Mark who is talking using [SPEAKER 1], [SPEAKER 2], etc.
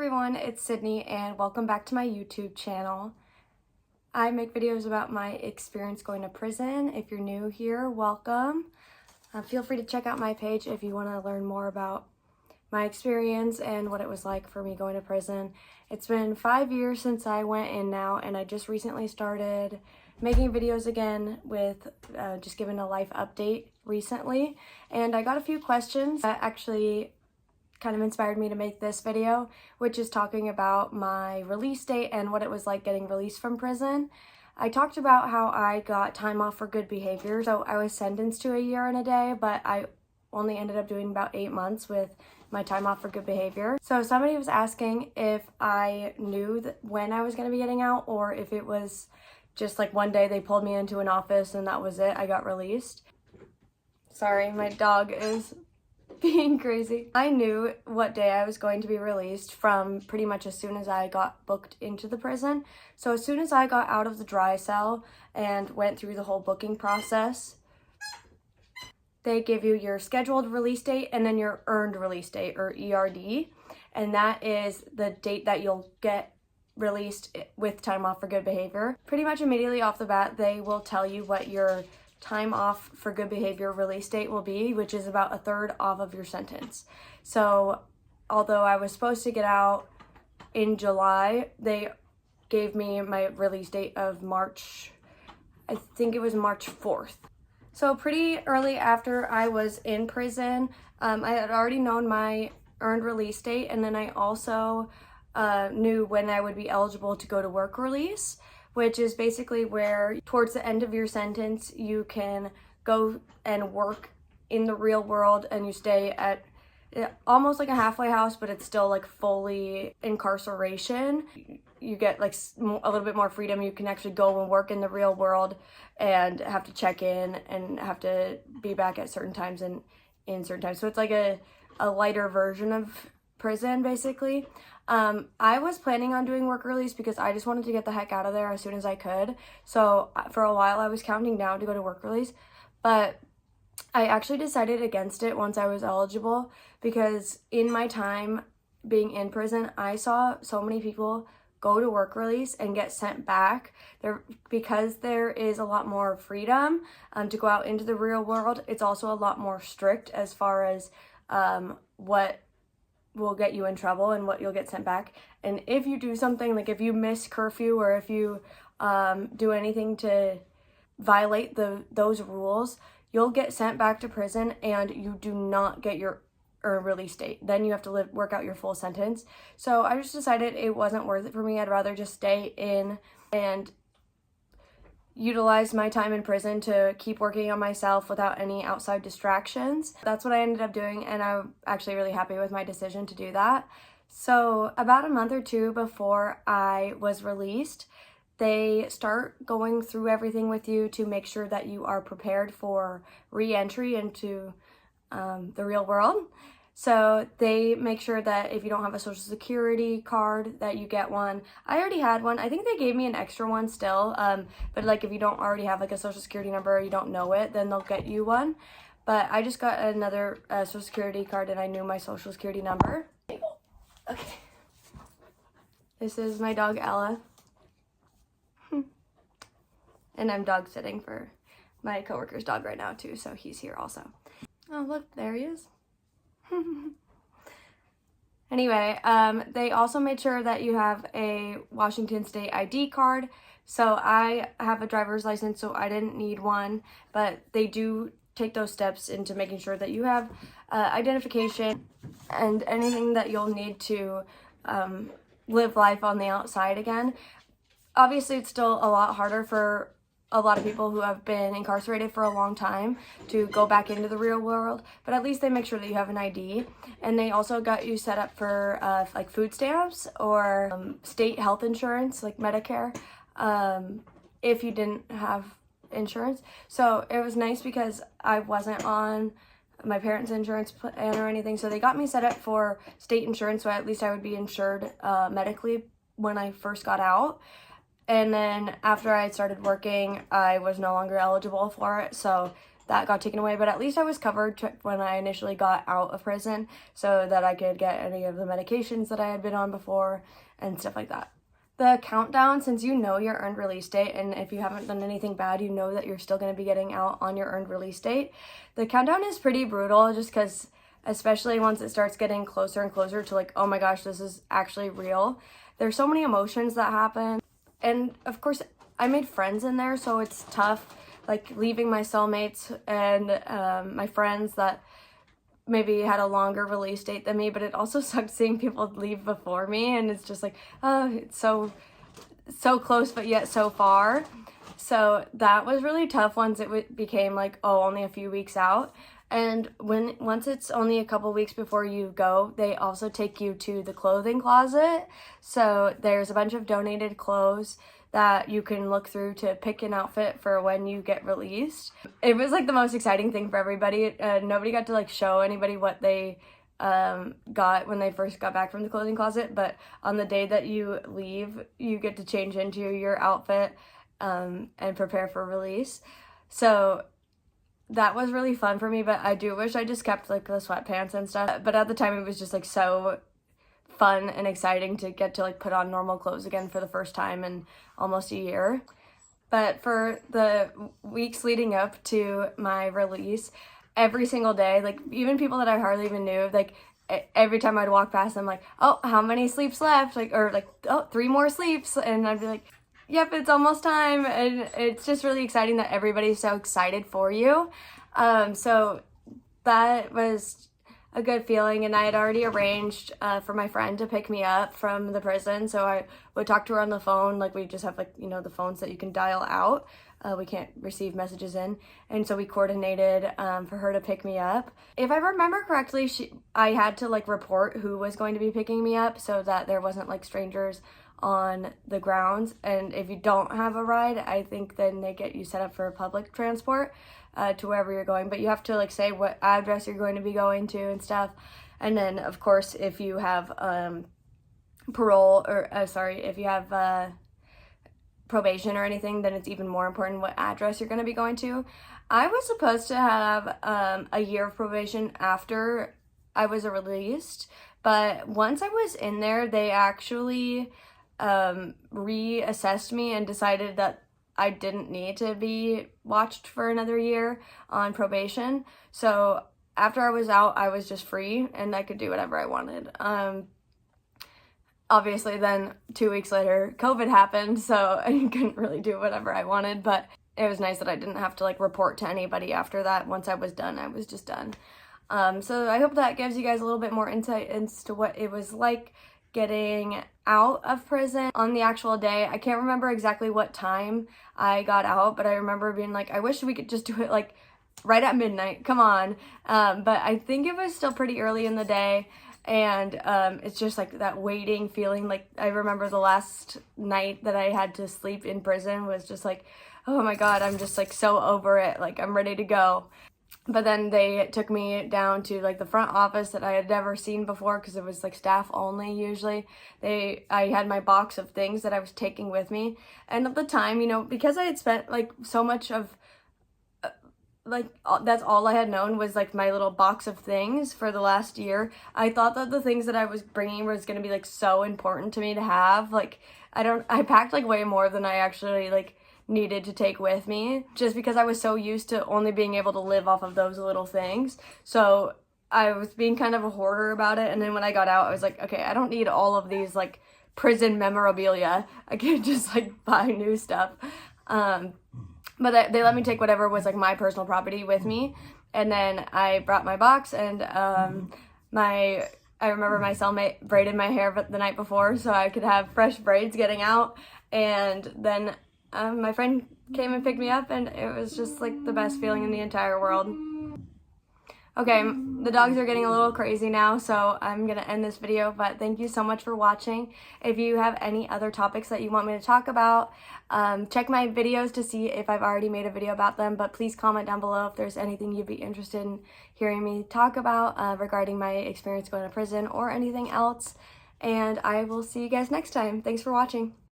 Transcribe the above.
[SPEAKER 1] everyone, it's Sydney and welcome back to my YouTube channel. I make videos about my experience going to prison. If you're new here, welcome. Feel free to check out my page if you want to learn more about my experience and what it was like for me going to prison. It's been 5 years since I went in now, and I just recently started making videos again with just giving a life update recently. And I got a few questions that actually kind of inspired me to make this video, which is talking about my release date and what it was like getting released from prison. I talked about how I got time off for good behavior. So I was sentenced to 1 year and a day, but I only ended up doing about 8 months with my time off for good behavior. So somebody was asking if I knew when I was going to be getting out, or if it was just like one day they pulled me into an office and that was it, I got released. Sorry, my dog is being crazy. I knew what day I was going to be released from pretty much as soon as I got booked into the prison. So as soon as I got out of the dry cell and went through the whole booking process, they give you your scheduled release date and then your earned release date, or ERD. And that is the date that you'll get released with time off for good behavior. Pretty much immediately off the bat, they will tell you what your time off for good behavior release date will be, which is about 1/3 off of your sentence. So although I was supposed to get out in July, they gave me my release date of March, I think it was March 4th. So pretty early after I was in prison, I had already known my earned release date, and then I also knew when I would be eligible to go to work release, which is basically where towards the end of your sentence, you can go and work in the real world, and you stay at almost like a halfway house, but it's still like fully incarceration. You get like a little bit more freedom. You can actually go and work in the real world and have to check in and have to be back at certain times and in certain times. So it's like a lighter version of prison, basically. I was planning on doing work release because I just wanted to get the heck out of there as soon as I could. So for a while I was counting down to go to work release, but I actually decided against it once I was eligible, because in my time being in prison, I saw so many people go to work release and get sent back there because there is a lot more freedom to go out into the real world. It's also a lot more strict as far as what will get you in trouble and what you'll get sent back. And if you do something, like if you miss curfew or if you do anything to violate those rules, you'll get sent back to prison and you do not get your release date. Then you have to work out your full sentence. So I just decided it wasn't worth it for me. I'd rather just stay in and utilize my time in prison to keep working on myself without any outside distractions. That's what I ended up doing, and I'm actually really happy with my decision to do that. So about a month or two before I was released, they start going through everything with you to make sure that you are prepared for re-entry into the real world. So they make sure that if you don't have a social security card, that you get one. I already had one. I think they gave me an extra one still, but like if you don't already have like a social security number or you don't know it, then they'll get you one. But I just got another social security card and I knew my social security number. Okay. This is my dog Ella. And I'm dog sitting for my coworker's dog right now too, so he's here also. Oh look, there he is. Anyway, they also made sure that you have a Washington State ID card. So I have a driver's license, so I didn't need one, but they do take those steps into making sure that you have identification and anything that you'll need to live life on the outside again. Obviously, it's still a lot harder for a lot of people who have been incarcerated for a long time to go back into the real world, but at least they make sure that you have an ID. And they also got you set up for like food stamps or state health insurance, like Medicare, if you didn't have insurance. So it was nice because I wasn't on my parents' insurance plan or anything, so they got me set up for state insurance, so at least I would be insured medically when I first got out. And then after I had started working, I was no longer eligible for it, so that got taken away, but at least I was covered when I initially got out of prison so that I could get any of the medications that I had been on before and stuff like that. The countdown, since you know your earned release date, and if you haven't done anything bad, you know that you're still going to be getting out on your earned release date. The countdown is pretty brutal just because, especially once it starts getting closer and closer to like, oh my gosh, this is actually real. There's so many emotions that happen. And of course, I made friends in there, so it's tough, like leaving my cellmates and my friends that maybe had a longer release date than me, but it also sucked seeing people leave before me, and it's just like, oh, it's so close but yet so far. So that was really tough once it became like, oh, only a few weeks out. And once it's only a couple weeks before you go, they also take you to the clothing closet. So there's a bunch of donated clothes that you can look through to pick an outfit for when you get released. It was like the most exciting thing for everybody. Nobody got to like show anybody what they got when they first got back from the clothing closet, but on the day that you leave, you get to change into your outfit and prepare for release. So that was really fun for me, but I do wish I just kept like the sweatpants and stuff. But at the time, it was just like so fun and exciting to get to like put on normal clothes again for the first time in almost a year. But for the weeks leading up to my release, every single day, like even people that I hardly even knew, like every time I'd walk past them, like, oh, how many sleeps left? Like, or like, oh, 3 more sleeps. And I'd be like, yep, it's almost time. And it's just really exciting that everybody's so excited for you. So that was a good feeling, and I had already arranged for my friend to pick me up from the prison, so I would talk to her on the phone. Like, we just have like, you know, the phones that you can dial out. We can't receive messages in, and so we coordinated for her to pick me up. If I remember correctly, I had to like report who was going to be picking me up so that there wasn't like strangers on the grounds. And if you don't have a ride, I think then they get you set up for public transport to wherever you're going, but you have to like say what address you're going to be going to and stuff. And then of course, if you have parole, or if you have probation or anything, then it's even more important what address you're going to be going to. I was supposed to have a year of probation after I was released, but once I was in there, they actually reassessed me and decided that I didn't need to be watched for another year on probation. So after I was out, I was just free and I could do whatever I wanted. Obviously then 2 weeks later, COVID happened, so I couldn't really do whatever I wanted, but it was nice that I didn't have to like report to anybody after that. Once I was done, I was just done. So I hope that gives you guys a little bit more insight into what it was like getting out of prison on the actual day. I can't remember exactly what time I got out, but I remember being like, I wish we could just do it like right at midnight, come on. But I think it was still pretty early in the day, and it's just like that waiting feeling. Like, I remember the last night that I had to sleep in prison was just like, oh my god, I'm just like so over it, like I'm ready to go. But then they took me down to like the front office that I had never seen before, because it was like staff only usually. I had my box of things that I was taking with me, and at the time, you know, because I had spent like so much of that's all I had known was like my little box of things for the last year. I thought that the things that I was bringing was going to be like so important to me to have. Like, I packed like way more than I actually like needed to take with me, just because I was so used to only being able to live off of those little things. So I was being kind of a hoarder about it. And then when I got out, I was like, okay, I don't need all of these like prison memorabilia. I can just like buy new stuff. But they let me take whatever was like my personal property with me. And then I brought my box, and I remember my cellmate braided my hair the night before so I could have fresh braids getting out. And then my friend came and picked me up, and it was just like the best feeling in the entire world. Okay, the dogs are getting a little crazy now, so I'm gonna end this video, but thank you so much for watching. If you have any other topics that you want me to talk about, check my videos to see if I've already made a video about them, but please comment down below if there's anything you'd be interested in hearing me talk about regarding my experience going to prison or anything else, and I will see you guys next time. Thanks for watching.